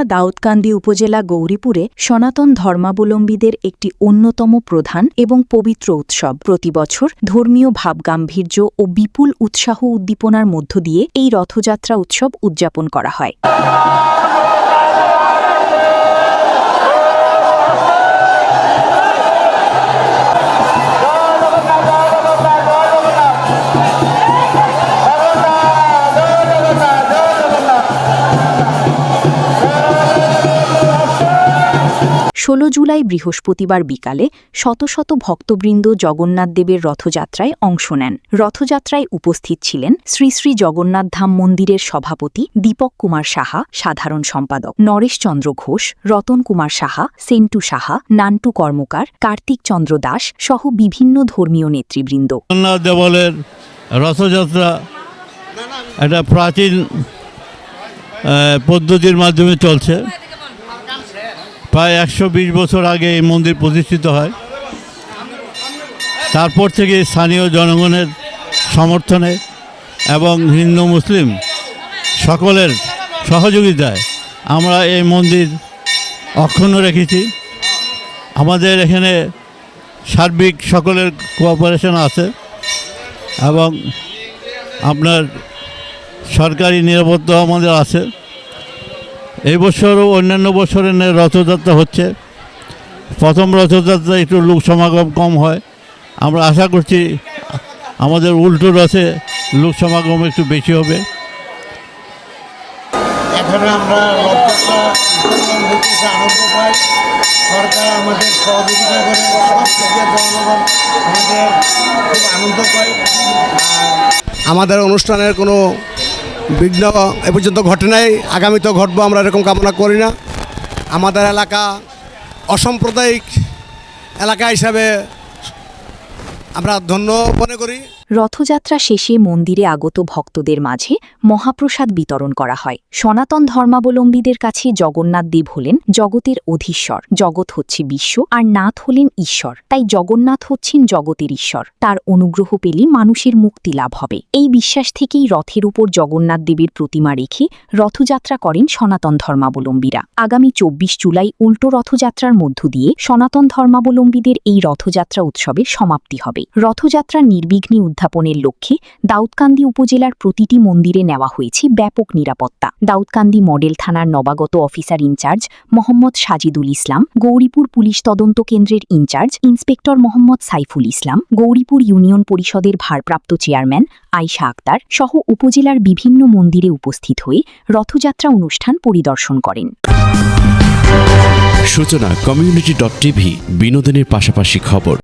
দাউদকান্দি উপজেলা গৌরীপুরে সনাতন ধর্মাবলম্বীদের একটি অন্যতম প্রধান এবং পবিত্র উৎসব। প্রতিবছর ধর্মীয় ভাবগাম্ভীর্য ও বিপুল উৎসাহ উদ্দীপনার মধ্য দিয়ে এই রথযাত্রা উৎসব উদযাপন করা হয়। জুলাই বৃহস্পতিবার বিকালে শত শত ভক্তবৃন্দ জগন্নাথ দেবের রথযাত্রায় অংশ নেন। রথযাত্রায় উপস্থিত ছিলেন শ্রী শ্রী জগন্নাথ ধাম মন্দিরের সভাপতি দীপক কুমার সাহা, সাধারণ সম্পাদক নরেশ চন্দ্র ঘোষ, রতন কুমার সাহা, সেন্টু সাহা, নান্টু কর্মকার, কার্তিক চন্দ্র দাস সহ বিভিন্ন ধর্মীয় নেতৃবৃন্দ। জগন্নাথ দেবের রথযাত্রা একটা প্রাচীন পদ্ধতির মাধ্যমে চলছে। প্রায় 120 বছর আগে এই মন্দির প্রতিষ্ঠিত হয়। তারপর থেকে স্থানীয় জনগণের সমর্থনে এবং হিন্দু মুসলিম সকলের সহযোগিতায় আমরা এই মন্দির অক্ষুণ্ণ রেখেছি। আমাদের এখানে সার্বিক সকলের কোঅপারেশন আছে এবং আপনার সরকারি নিরাপত্তা আমাদের আছে। এই বছরও অন্যান্য বছরের রথযাত্রা হচ্ছে। প্রথম রথযাত্রা একটু লোক সমাগম কম হয়। আমরা আশা করছি আমাদের উল্টো রথে লোক সমাগম একটু বেশি হবে। এখানে আমরা রথযাত্রা আনন্দ পাই। সরকার আমাদের সহযোগিতা করে, সব থেকে জনগণ আমাদের খুব আনন্দ পায়। আমাদের অনুষ্ঠানের কোনো বিঘ্ন এ পর্যন্ত ঘটে নাই, আগামীতেও ঘটবো আমরা এরকম কামনা করি না। আমাদের এলাকা অসাম্প্রদায়িক এলাকা হিসাবে আমরা ধন্য মনে করি। রথযাত্রা শেষে মন্দিরে আগত ভক্তদের মাঝে মহাপ্রসাদ বিতরণ করা হয়। সনাতন ধর্মাবলম্বীদের কাছে জগন্নাথ দেব হলেন জগতের অধীশ্বর। জগৎ হচ্ছে বিশ্ব, আর নাথ হলেন ঈশ্বর। তাই জগন্নাথ হচ্ছেন জগতের ঈশ্বর। তার অনুগ্রহ পেলে মানুষের মুক্তি লাভ হবে। এই বিশ্বাস থেকেই রথের উপর জগন্নাথ দেবের প্রতিমা রেখে রথযাত্রা করেন সনাতন ধর্মাবলম্বীরা। আগামী 24 জুলাই উল্টো রথযাত্রার মধ্য দিয়ে সনাতন ধর্মাবলম্বীদের এই রথযাত্রা উৎসবের সমাপ্তি হবে। রথযাত্রার নির্বিঘ্নে উদ্যাপনের লক্ষ্যে দাউদকান্দি উপজেলার প্রতিটি মন্দিরে নেওয়া হয়েছে ব্যাপক নিরাপত্তা। দাউদকান্দি মডেল থানার নবাগত অফিসার ইনচার্জ মোহাম্মদ সাজিদুল ইসলাম, গৌরীপুর পুলিশ তদন্ত কেন্দ্রের in charge inspector Mohammad Saiful Islam, Gauripur union পরিষদের ভারপ্রাপ্ত চেয়ারম্যান আয়শা আক্তার সহ উপজেলার বিভিন্ন মন্দিরে উপস্থিত হয়ে রথযাত্রা অনুষ্ঠান পরিদর্শন করেন। সূচনা community.tv, বিনোদনের পাশাপাশি খবর।